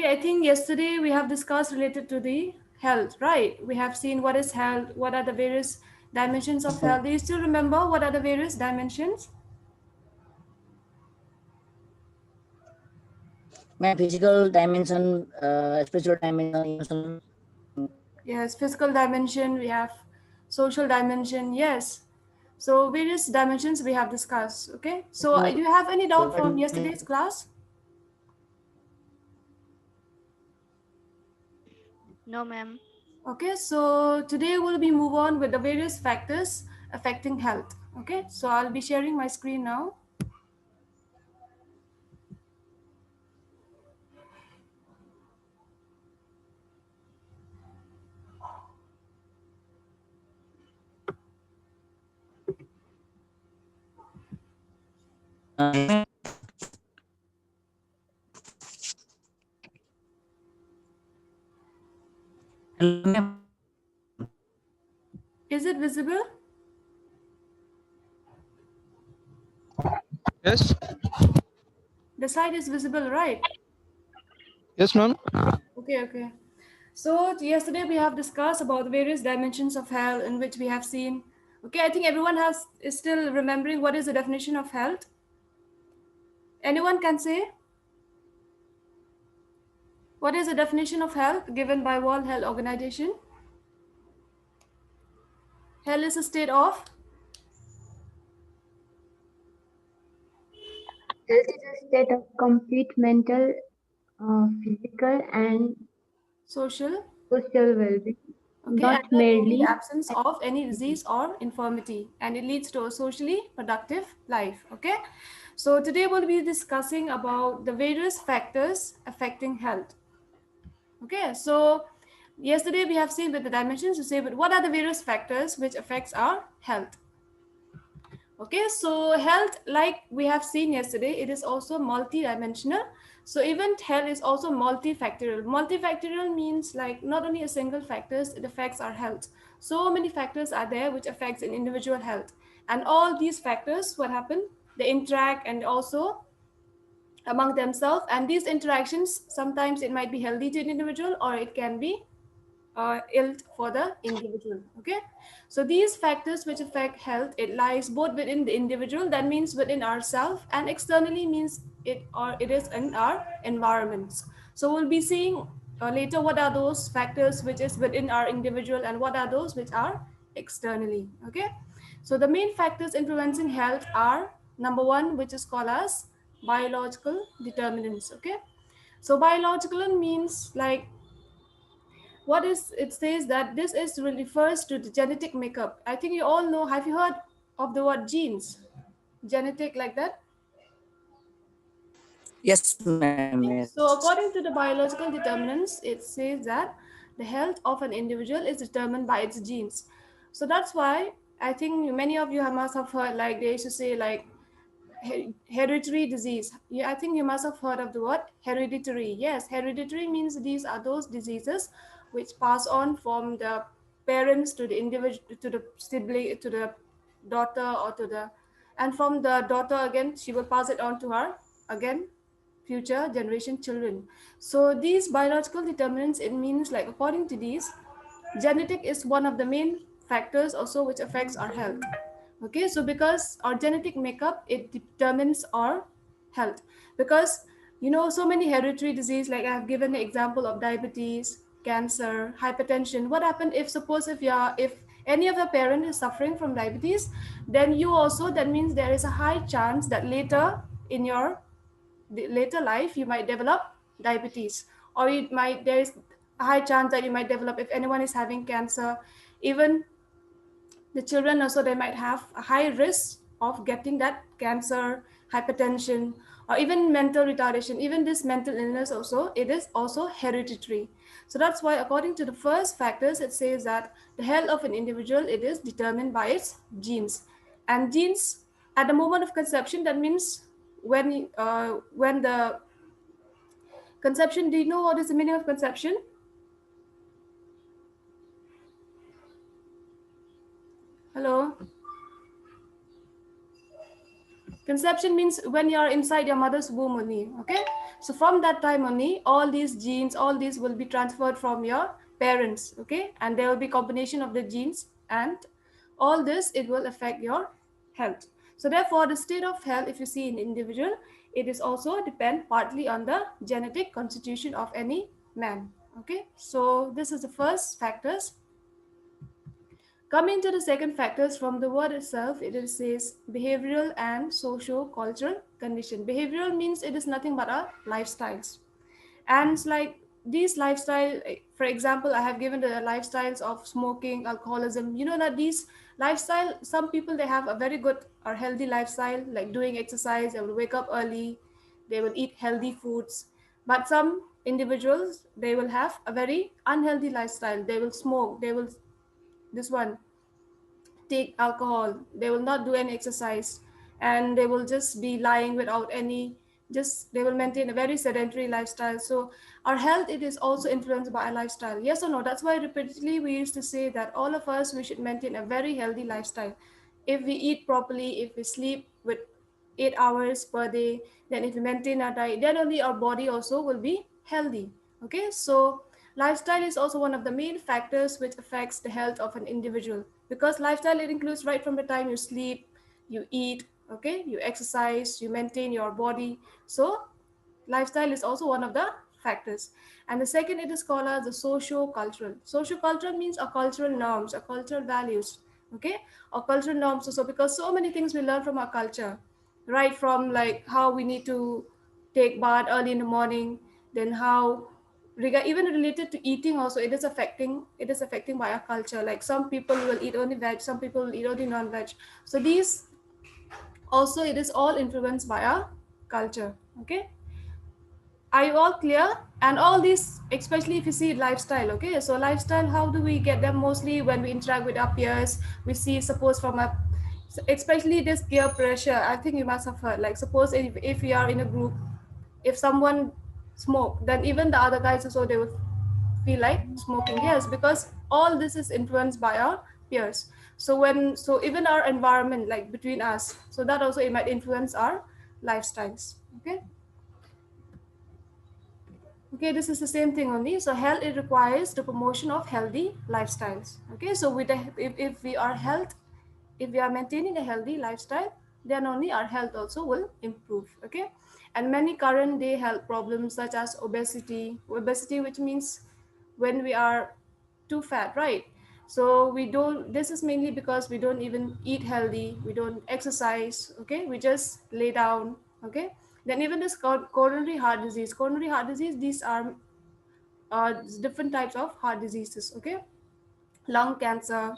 Okay, I think yesterday we have discussed related to the health, right? We have seen what is health, what are the various dimensions of health. Do you still remember what are the various dimensions? My physical dimension, spiritual dimension, emotional. Yes, physical dimension, we have social dimension, yes. So various dimensions we have discussed, okay? So do you have any doubt from yesterday's class? No, ma'am. Okay, so today we'll be move on with the various factors affecting health. Okay, so I'll be sharing my screen now. Is it visible? Yes. The slide is visible, right? Yes, ma'am. Okay, okay. So yesterday we have discussed about the various dimensions of health in which we have seen. Okay, I think everyone has is still remembering what is the definition of health. Anyone can say what is the definition of health given by World Health Organization? Health is a state of Health is a state of complete mental, physical, and social. social well-being, Okay, not and that in the merely. absence of any disease or infirmity, and it leads to a socially productive life. Okay, so today we'll be discussing about the various factors affecting health. Okay, so yesterday we have seen with the dimensions to say, but what are the various factors which affects our health? Okay, so health, like we have seen yesterday, it is also multi-dimensional. So even health is also multifactorial. Multifactorial means like not only a single factors, it affects our health. So many factors are there which affects an individual health. And all these factors, what happen? They interact and also among themselves. And these interactions, sometimes it might be healthy to an individual or it can be ill for the individual. Okay, so these factors which affect health, it lies both within the individual, that means within ourselves, and externally means it is in our environments. So we'll be seeing later what are those factors which is within our individual and what are those which are externally. Okay, so the main factors influencing health are number one, which is called as biological determinants. Okay, so biological means like what is it says that this is refers to the genetic makeup. I think you all know, have you heard of the word genes, genetic, like that? Yes, ma'am. Yes. So according to the biological determinants, it says that the health of an individual is determined by its genes. So that's why I think many of you must have heard, like they used to say, like hereditary disease. Yeah, I think you must have heard of the word hereditary. Yes, hereditary means these are those diseases which pass on from the parents to the individual, to the sibling, to the daughter, or to the, and from the daughter again she will pass it on to her again future generation children. So these biological determinants, it means like according to these, genetic is one of the main factors also which affects our health. Okay, so because our genetic makeup, it determines our health. Because so many hereditary disease, like I have given the example of diabetes, cancer, hypertension. What happened if suppose if any of the parent is suffering from diabetes, then you also, that means there is a high chance that later in your later life you might develop diabetes, or it might, there is a high chance that you might develop, if anyone is having cancer, even the children also, they might have a high risk of getting that cancer, hypertension, or even mental retardation. Even this mental illness also, it is also hereditary. So that's why according to the first factors, it says that the health of an individual, it is determined by its genes. And genes at the moment of conception, that means when the conception, do you know what is the meaning of conception? Hello, Conception means when you are inside your mother's womb only, okay? So from that time only, all these genes, all these will be transferred from your parents, okay? And there will be combination of the genes, and all this, it will affect your health. So therefore, the state of health, if you see in individual, it is also depend partly on the genetic constitution of any man, okay? So this is the first factors. Coming to the second factors, from the word itself, it says behavioral and socio-cultural condition. Behavioral means it is nothing but our lifestyles. And it's like these lifestyle, for example, I have given the lifestyles of smoking, alcoholism. You know that these lifestyle, some people, they have a very good or healthy lifestyle, like doing exercise, they will wake up early, they will eat healthy foods. But some individuals, they will have a very unhealthy lifestyle. They will smoke, they will this one take alcohol, they will not do any exercise, and they will just be lying without any, just they will maintain a very sedentary lifestyle. So our health, it is also influenced by our lifestyle, yes or no? That's why repeatedly we used to say that all of us, we should maintain a very healthy lifestyle. If we eat properly, if we sleep with 8 hours per day, then if we maintain our diet, then only our body also will be healthy, okay? So lifestyle is also one of the main factors which affects the health of an individual, because lifestyle, it includes right from the time you sleep, you eat, okay, you exercise, you maintain your body. So lifestyle is also one of the factors. And the second, it is called as the socio-cultural. Socio-cultural means our cultural norms, our cultural values, okay, our cultural norms. So because so many things we learn from our culture, right from like how we need to take bath early in the morning, then how even related to eating also, it is affecting by our culture. Like some people will eat only veg, some people will eat only non-veg. So these also, it is all influenced by our culture, okay? Are you all clear? And all these, especially if you see lifestyle, okay? So lifestyle, how do we get them? Mostly when we interact with our peers, we see, suppose from a, especially this peer pressure, I think you must have heard, like suppose if we are in a group, if someone smoke, then even the other guys also, they will feel like smoking, yes, because all this is influenced by our peers. So so even our environment, like between us, so that also, it might influence our lifestyles, okay? Okay, this is the same thing only. So health, it requires the promotion of healthy lifestyles. Okay, so if we are health, if we are maintaining a healthy lifestyle, then only our health also will improve. Okay, and many current day health problems such as obesity, which means when we are too fat, right? So we don't. This is mainly because we don't even eat healthy. We don't exercise. Okay, we just lay down. Okay, then even this coronary heart disease. Coronary heart disease. These are different types of heart diseases. Okay, lung cancer,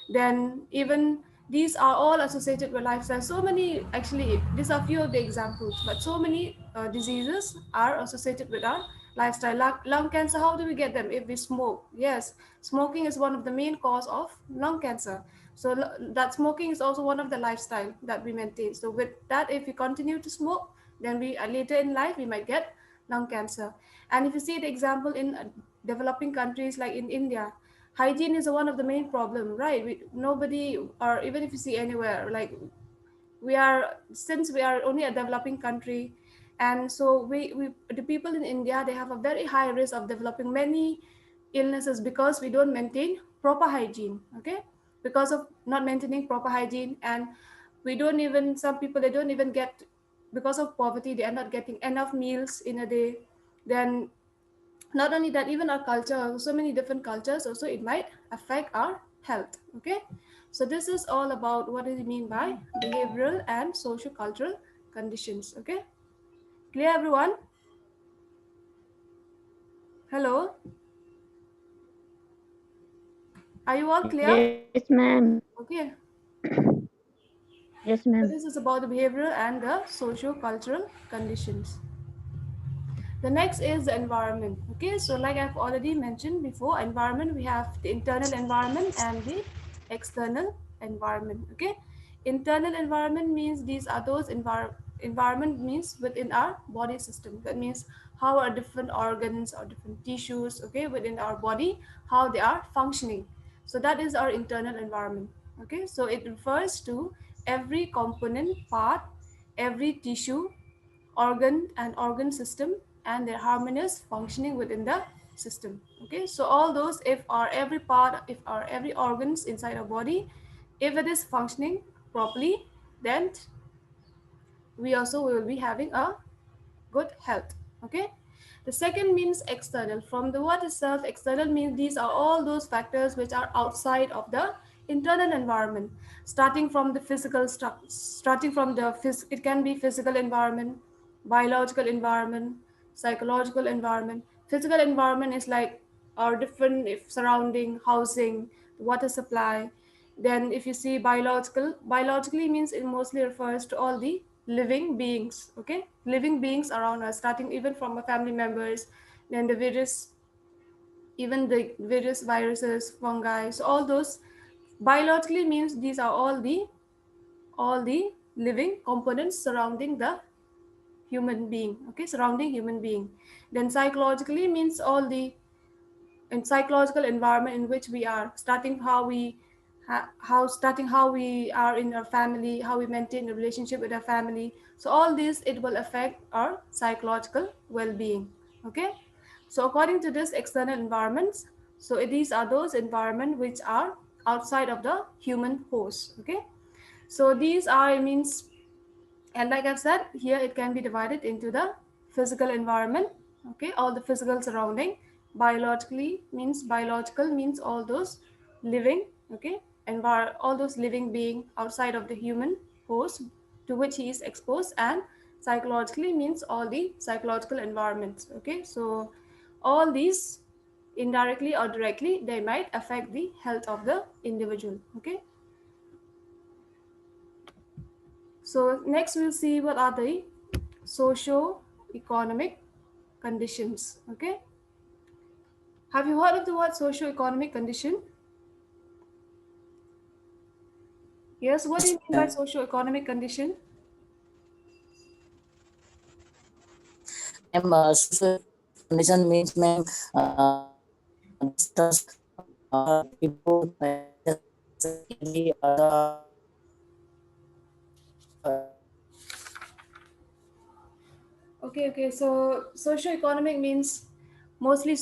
then even these are all associated with lifestyle. So many, actually, these are few of the examples, but so many diseases are associated with our lifestyle. Lung cancer, how do we get them? If we smoke, yes, smoking is one of the main cause of lung cancer. So that smoking is also one of the lifestyle that we maintain. So with that, if we continue to smoke, then we later in life we might get lung cancer. And if you see the example in developing countries like in India, hygiene is one of the main problem, right? Nobody, or even if you see anywhere, like we are, since we are only a developing country, and so we the people in India, they have a very high risk of developing many illnesses because we don't maintain proper hygiene, okay? Because of not maintaining proper hygiene, and we don't even, some people, they don't even get, because of poverty, they are not getting enough meals in a day. Then not only that, even our culture, so many different cultures also, it might affect our health, okay? So this is all about what do you mean by behavioral and social cultural conditions, okay? Clear, everyone? Hello, are you all clear? Yes, ma'am. Okay, Yes, so ma'am. this is about the behavioral and the social cultural conditions. The next is the environment. Okay, so like I've already mentioned before, environment, we have the internal environment and the external environment. Okay, internal environment means these are those environment means within our body system. That means how our different organs or different tissues, okay, within our body, how they are functioning. So that is our internal environment. Okay, so it refers to every component part every tissue, organ and organ system and their harmonious functioning within the system. Okay, so all those, if our every part, if our every organs inside our body, if it is functioning properly, then we also will be having a good health. Okay, the second means external. From the word itself, external means these are all those factors which are outside of the internal environment, starting from the physical starting from the it can be physical environment, biological environment, psychological environment. Physical environment is like our different, if surrounding, housing, water supply. Then if you see biologically means it mostly refers to all the living beings. Okay, living beings around us, starting even from our family members, then the various, even the various viruses, fungi. So all those biologically means these are all the living components surrounding the human being. Okay, surrounding human being. Then psychologically means all the and psychological environment in which we are, starting how we are in our family, how we maintain a relationship with our family. So all this, it will affect our psychological well-being. Okay, so according to this external environments, so these are those environment which are outside of the human host. Okay, so these are means, and like I've said here, it can be divided into the physical environment. Okay, all the physical surrounding. Biological means all those living. Okay, all those living being outside of the human host to which he is exposed. And psychologically means all the psychological environments. Okay, so all these indirectly or directly, they might affect the health of the individual. Okay, so next we'll see what are the socio-economic conditions. Okay, have you heard of the word socio-economic condition? Yes, what do you mean by socio-economic condition? Ma'am, social condition means, ma'am, just people Okay, so socio-economic means mostly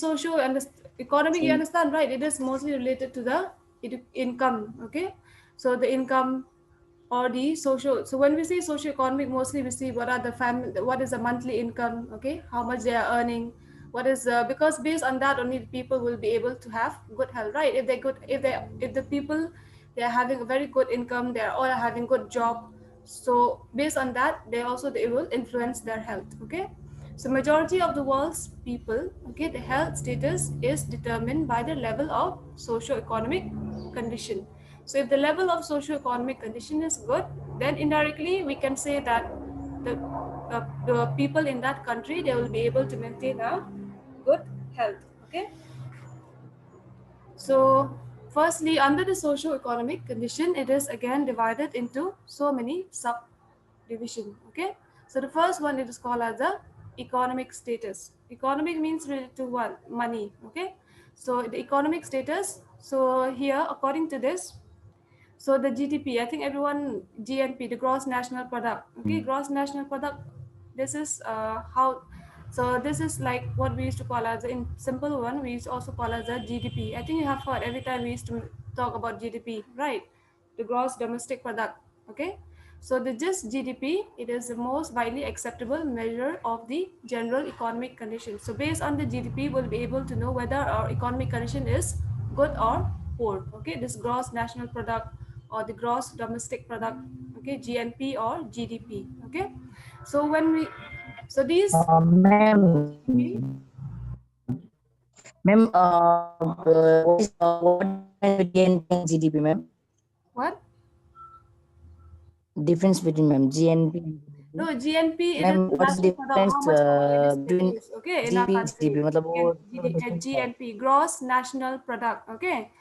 economic, you same. understand, right? It is mostly related to the income. Okay, so the income or the social. So when we say socio-economic, mostly we see what are the family, what is the monthly income. Okay, how much they are earning, what is because based on that only the people will be able to have good health, right? If the people, they are having a very good income, they are all having good job, so based on that they will influence their health. Okay, so majority of the world's people, okay, the health status is determined by the level of socio-economic condition. So if the level of socio-economic condition is good, then indirectly we can say that the people in that country, they will be able to maintain a good health. Okay, so firstly, under the socio-economic condition, it is again divided into so many subdivision. Okay, so the first one, it is called as the economic status. Economic means related to what? Money. Okay, so the economic status. So here, according to this, so the GDP, I think everyone, GNP, the gross national product. Okay, gross national product. This is how. So this is like what we used to call as, in simple one, we used to also call as a GDP. I think you have heard every time we used to talk about GDP, right? The gross domestic product. Okay. So the just GDP, it is the most widely acceptable measure of the general economic condition. So based on the GDP, we'll be able to know whether our economic condition is good or poor. Okay, this gross national product or the gross domestic product. Okay, GNP or GDP. Okay, so when we, so these GDP, What is what difference between GNP and GDP, ma'am? what? Difference between, ma'am, GNP and No, GDP. GNP, it is Ma'am, the what is the national product, how difference much our it is between produced, okay, in our GDP country. GDP? मतलब Again, वो थोड़ा difference है. GNP, gross national product, okay.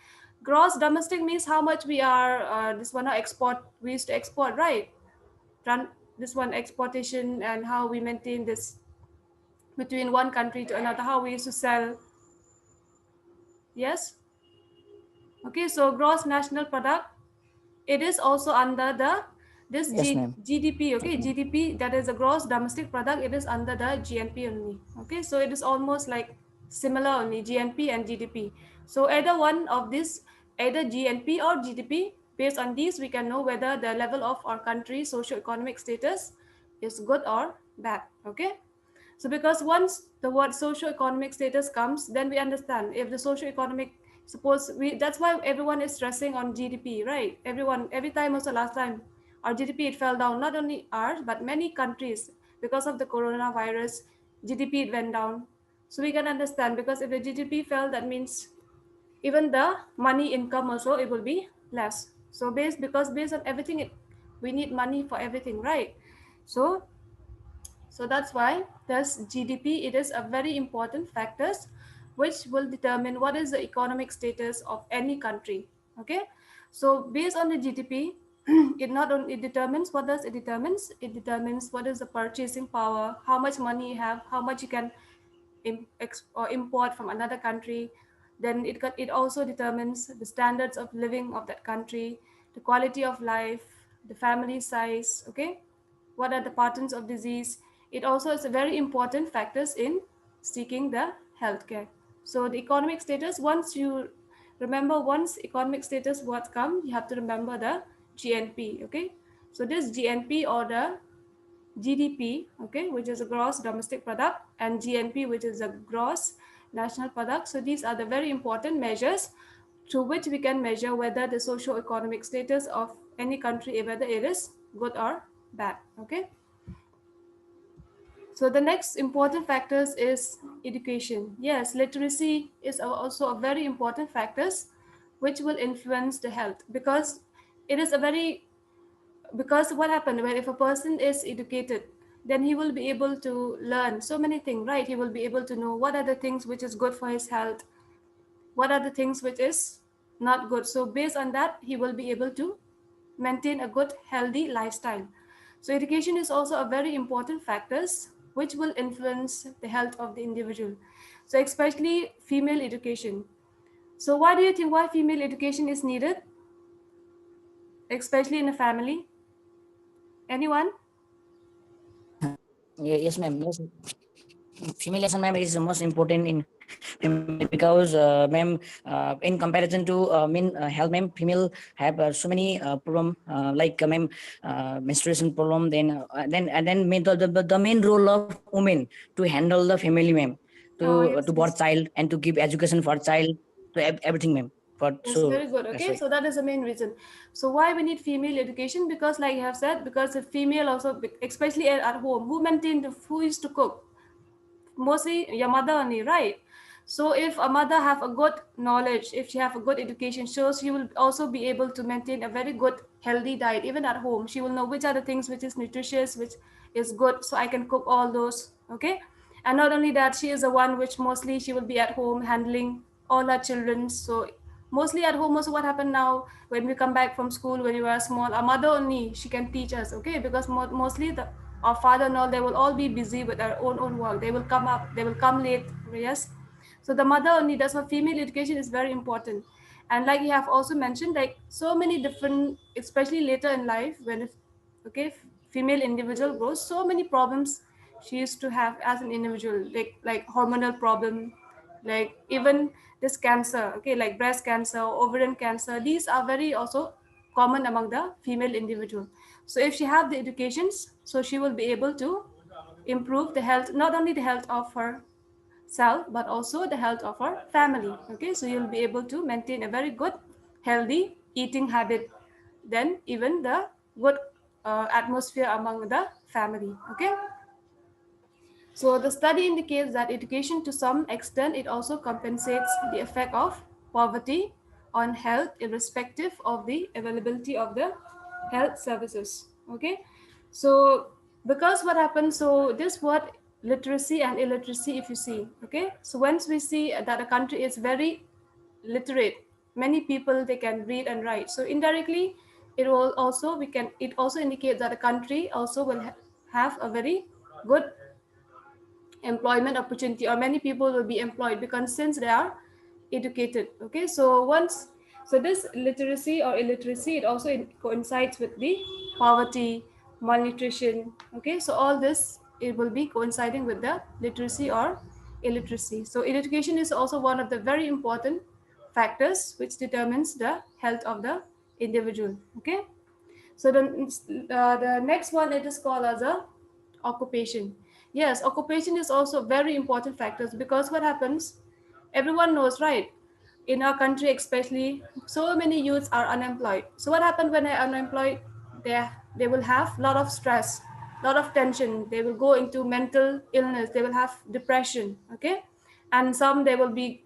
Gross domestic means how much we are, this one export, we used to export, right? This one exportation and how we maintain this between one country to another, how we used to sell. Yes. Okay, so gross national product, it is also under the This Yes, ma'am. GDP, okay, GDP, that is a gross domestic product, it is under the GNP only. Okay, so it is almost like similar only, GNP and GDP. So either one of this, either GNP or GDP, based on these, we can know whether the level of our country's socio-economic status is good or bad. Okay. So because once the word socio-economic status comes, then we understand if the socio-economic, suppose we, that's why everyone is stressing on GDP, right? Everyone, every time, also last time, our GDP, it fell down, not only ours, but many countries, because of the coronavirus, GDP, it went down. So we can understand, because if the GDP fell, that means even the money income also, it will be less. So because based on everything, we need money for everything, right? So that's why this GDP, it is a very important factors which will determine what is the economic status of any country. Okay, so based on the GDP, it not only, it determines, what does it determines? It determines what is the purchasing power, how much money you have, how much you can or import from another country. Then it also determines the standards of living of that country, the quality of life, the family size. Okay, what are the patterns of disease? It also is a very important factors in seeking the healthcare. So the economic status, once you remember, once economic status what come, you have to remember the GNP. Okay, so this GNP or the GDP, okay, which is a gross domestic product, and GNP, which is a gross national product. So these are the very important measures through which we can measure whether the socio-economic status of any country, whether it is good or bad. Okay. So the next important factors is education. Yes, literacy is also a very important factors which will influence the health, because it is a very, because what happened when, if a person is educated, then he will be able to learn so many things, right? He will be able to know what are the things which is good for his health, what are the things which is not good. So based on that, he will be able to maintain a good healthy lifestyle. So education is also a very important factors which will influence the health of the individual. So especially female education. So why do you think, why female education is needed, especially in a family? Anyone? Yes, ma'am. Yes. Female lesson, ma'am, is the most important in female because, ma'am, in comparison to men health, ma'am, female have so many problem like, ma'am, menstruation problem. Then the main role of women to handle the family, ma'am, Yes, to birth yes. child and to give education for child, to everything, ma'am. For Yes, so very good. that's Okay, why. so that is the main reason. So why we need female education? Because like you have said, because the female also, especially at home, who maintain the, who used to cook? Mostly your mother only, right? So if a mother have a good knowledge, if she have a good education, so she will also be able to maintain a very good healthy diet even at home. She will know which are the things which is nutritious, which is good, so I can cook all those. Okay, and not only that, she is the one which mostly she will be at home handling all her children. So mostly at home also, what happened now, when we come back from school, when we were small, our mother only, she can teach us. Okay, because mostly the, our father and all, they will all be busy with their own work, they will come up, they will come late. Yes, so the mother only, that's why female education is very important. And like you have also mentioned, like so many different, especially later in life, when if, okay, female individual grows, so many problems she used to have as an individual, like hormonal problem, like even this cancer, okay, like breast cancer, ovarian cancer, these are very also common among the female individual. So if she have the educations, so she will be able to improve the health, not only the health of her self, but also the health of her family. Okay, so you'll be able to maintain a very good healthy eating habit, then even the good atmosphere among the family. Okay, so the study indicates that education, to some extent, it also compensates the effect of poverty on health, irrespective of the availability of the health services. Okay, so because what happens, so this word literacy and illiteracy, if you see, okay, so once we see that a country is very literate, many people they can read and write, so indirectly it will also, we can, it also indicates that a country also will have a very good employment opportunity, or many people will be employed, because since they are educated. Okay, so once, so this literacy or illiteracy, it also coincides with the poverty, malnutrition. Okay, so all this, it will be coinciding with the literacy or illiteracy. So education is also one of the very important factors which determines the health of the individual. Okay, so the next one, it is called as a occupation. Yes, occupation is also very important factors, because what happens, everyone knows, right? In our country especially, so many youths are unemployed. So what happened when they're unemployed? They will have a lot of stress, lot of tension. They will go into mental illness. They will have depression. Okay, and some, they will be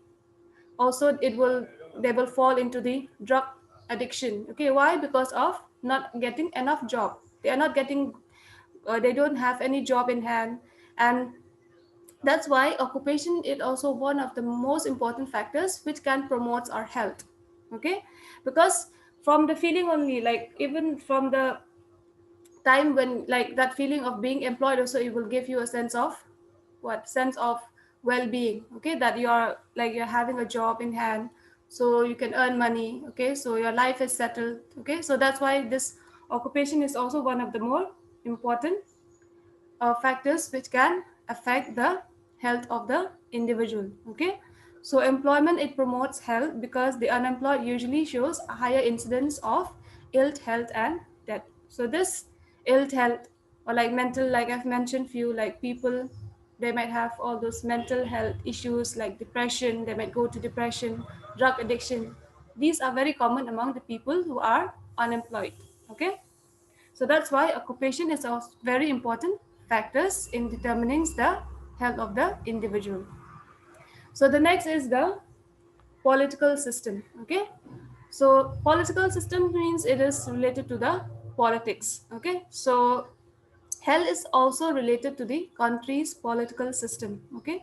also, it will, they will fall into the drug addiction. Okay, why? Because of not getting enough job. They are not getting, they don't have any job in hand. And that's why occupation is also one of the most important factors which can promote our health. Okay, because from the feeling only, like even from the time when, like that feeling of being employed also, it will give you a sense of what, sense of well-being. Okay, that you're like, you're having a job in hand, so you can earn money. Okay, so your life is settled. Okay, so that's why this occupation is also one of the more important factors which can affect the health of the individual. Okay, so employment, it promotes health, because the unemployed usually shows a higher incidence of ill health and death. So this ill health, or like mental, like I've mentioned few, like people, they might have all those mental health issues like depression. They might go to depression, drug addiction. These are very common among the people who are unemployed. Okay, so that's why occupation is a very important factors in determining the health of the individual. So the next is the political system. Okay, so political system means it is related to the politics. Okay, so health is also related to the country's political system. Okay,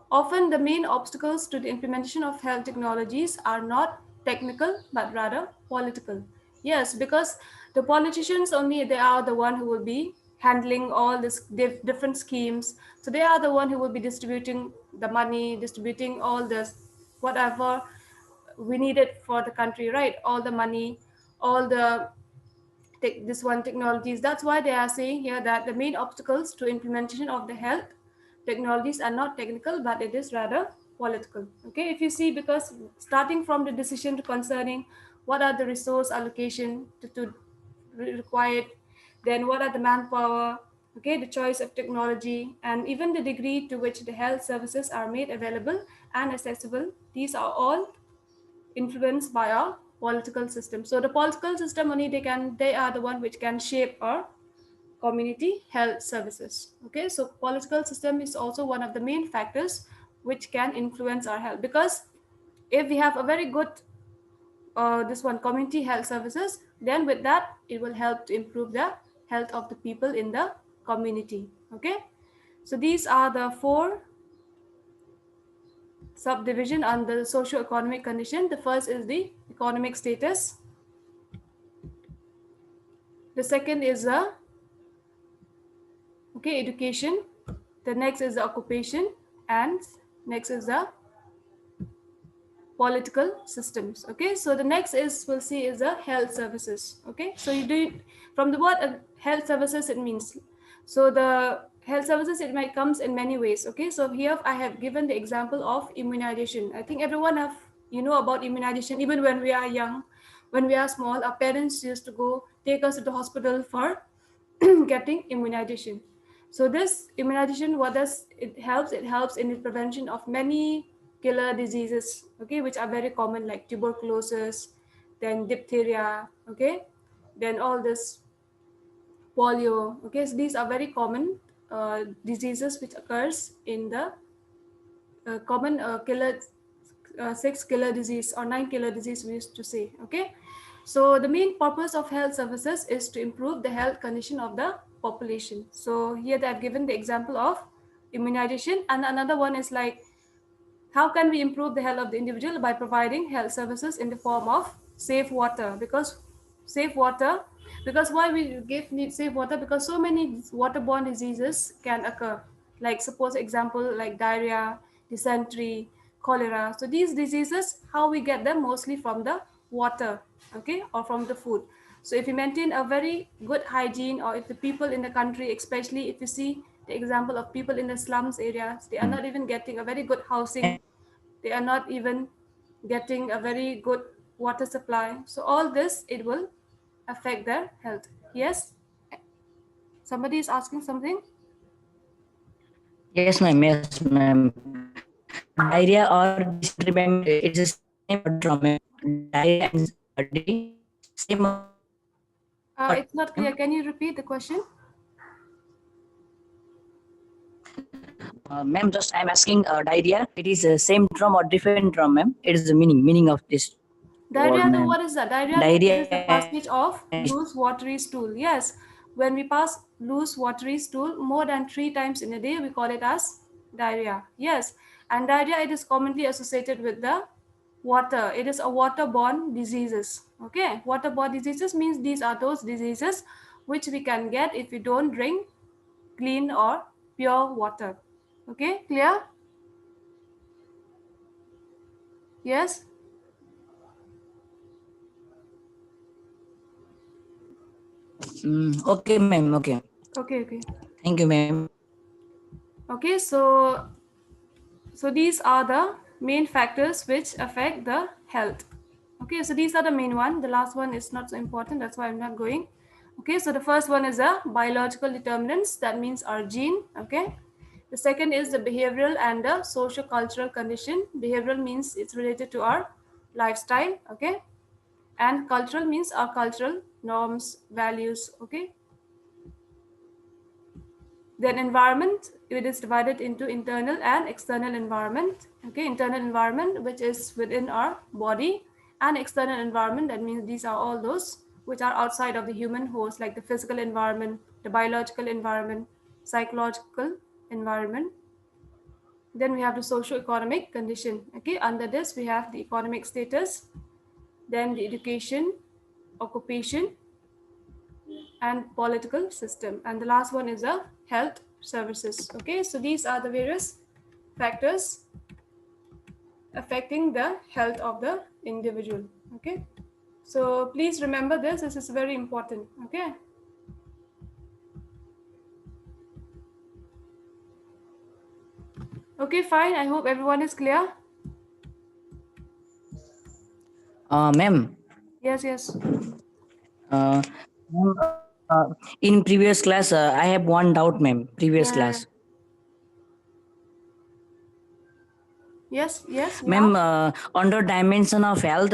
often the main obstacles to the implementation of health technologies are not technical but rather political. Yes, because the politicians only, they are the one who will be handling all this different schemes. So they are the one who will be distributing the money, distributing all this whatever we needed for the country, right? All the money, all the this one technologies. That's why they are saying here that the main obstacles to implementation of the health technologies are not technical but it is rather political. Okay, if you see, because starting from the decision to concerning what are the resource allocation to required, then what are the manpower, okay, the choice of technology, and even the degree to which the health services are made available and accessible, these are all influenced by our political system. So the political system only, they are the one which can shape our community health services. Okay, so political system is also one of the main factors which can influence our health, because if we have a very good this one community health services, then with that it will help to improve the health of the people in the community. Okay, so these are the four subdivision under the socio-economic condition. The first is the economic status. The second is the education. The next is the occupation, and next is the political systems. Okay, so the next is, we'll see, is the health services. Okay, so you do it from the word health services, it means, so the health services, it might comes in many ways. Okay, so here I have given the example of immunization. I think everyone have, about immunization. Even when we are young, when we are small, our parents used to go take us to the hospital for getting immunization. So this immunization, what does it helps? It helps in the prevention of many killer diseases, okay, which are very common, like tuberculosis, then diphtheria, okay, then all this polio. Okay, so these are very common diseases which occurs in the common killer, six killer disease or nine killer disease we used to say. Okay, so the main purpose of health services is to improve the health condition of the population. So here they have given the example of immunization, and another one is like, how can we improve the health of the individual? By providing health services in the form of safe water. Because safe water, because why we need safe water? Because so many waterborne diseases can occur, like suppose example like diarrhea, dysentery, cholera. So these diseases, how we get them? Mostly from the water, okay, or from the food. So if we maintain a very good hygiene, or if the people in the country, especially if you see the example of people in the slums areas, they are not even getting a very good housing, they are not even getting a very good water supply. So all this, it will affect their health. Yes, somebody is asking something. Yes, ma'am. Yes, ma'am. Diarrhea or dysentery, ma'am, it's the same or different from ma'am. Diarrhea and dysentery, same or different from ma'am. It's not clear. Can you repeat the question? Ma'am, just I'm asking diarrhea. It is same term or different term, ma'am. It is the meaning of this word, Diarrhea, ma'am. what is that? Diarrhea means it Diarrhea is the and passage of loose watery stool. Yes, when we pass loose watery stool more than 3 times in a day, we call it as diarrhea. Yes, and diarrhea, it is commonly associated with the water. It is a waterborne diseases. Okay, waterborne diseases means these are those diseases which we can get if we don't drink clean or pure water. Okay, clear? Yes. Okay, ma'am. Okay. Okay, okay. Thank you, ma'am. Okay, so these are the main factors which affect the health. Okay, so these are the main one. The last one is not so important, that's why I'm not going. Okay, so the first one is a biological determinants, that means our gene. Okay, the second is the behavioral and the social cultural condition. Behavioral means it's related to our lifestyle. Okay, and cultural means our cultural norms, values. Okay, then environment, it is divided into internal and external environment. Okay, internal environment, which is within our body, and external environment, that means these are all those which are outside of the human host, like the physical environment, the biological environment, psychological environment. Then we have the socio-economic condition. Okay, under this we have the economic status, then the education, occupation, and political system, and the last one is a health services. Okay, so these are the various factors affecting the health of the individual. Okay, so please remember this is very important. Okay, okay, fine, I hope everyone is clear. Ma'am, Yes, yes. uh, ma'am, in previous class, I have one doubt, ma'am. Previous Yeah, yeah. class, Yes, yes, you ma'am. asked. Under dimension of health,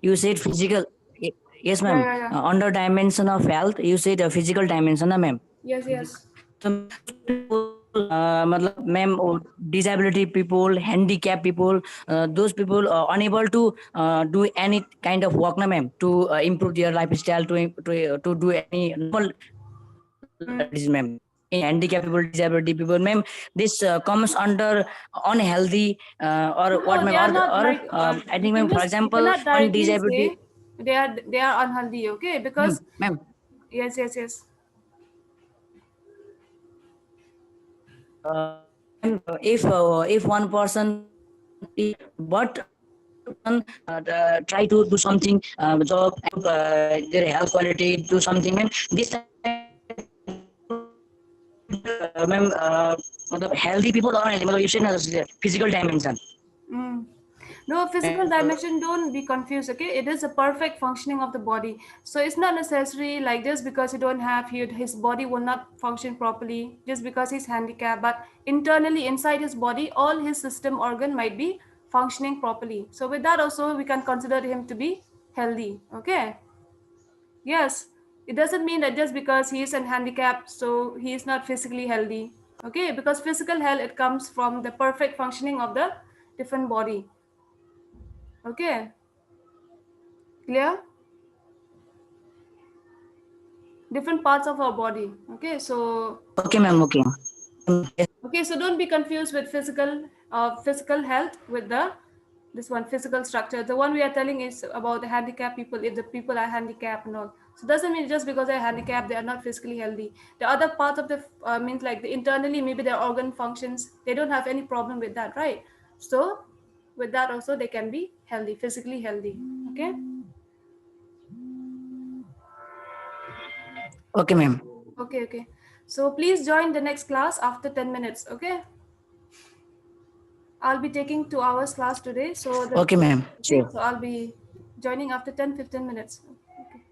you said physical. Yes, Yeah, ma'am. yeah, yeah. Under dimension of health, you said physical dimension, ma'am. Yes, yes. So मतलब ma'am disability people, handicapped people, those people unable to do any kind of work, na ma'am, to improve their lifestyle, to do any normal this ma'am. In handicapped people, disability people, ma'am, this comes under unhealthy or what No, ma'am, they are not or like I you think can ma'am, for just, you example, cannot one directly disability, say they are unhealthy. Okay, because ma'am, yes, yes, yes. if one person is, but person try to do something job and their health quality do something, ma'am, this time ma'am, मतलब healthy people or मतलब you said physical dimension. Mm. No, physical dimension, don't be confused. Okay, it is a perfect functioning of the body. So it's not necessary like just because you don't have his body will not function properly just because he's handicapped. But internally inside his body, all his system organ might be functioning properly. So with that also we can consider him to be healthy. Okay. Yes, it doesn't mean that just because he is an handicap, so he is not physically healthy. Okay, because physical health, it comes from the perfect functioning of the different body. Okay, clear? Different parts of our body. Okay, so Okay, ma'am. Okay. Yes. okay, so don't be confused with physical health with the this one physical structure. The one we are telling is about the handicapped people. If the people are handicapped and all, so doesn't mean just because they're handicapped they are not physically healthy. The other part of the means like the internally maybe their organ functions they don't have any problem with that, right? So with that also they can be healthy, physically healthy. Okay. Okay, ma'am. Okay, okay. So please join the next class after 10 minutes, okay? I'll be taking 2 hours class today. So Okay, ma'am. okay, Sure. so I'll be joining after 10-15 minutes. Okay.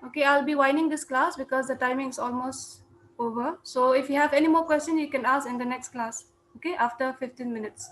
Okay, I'll be winding this class because the timing is almost over. So if you have any more questions, you can ask in the next class. Okay, after 15 minutes.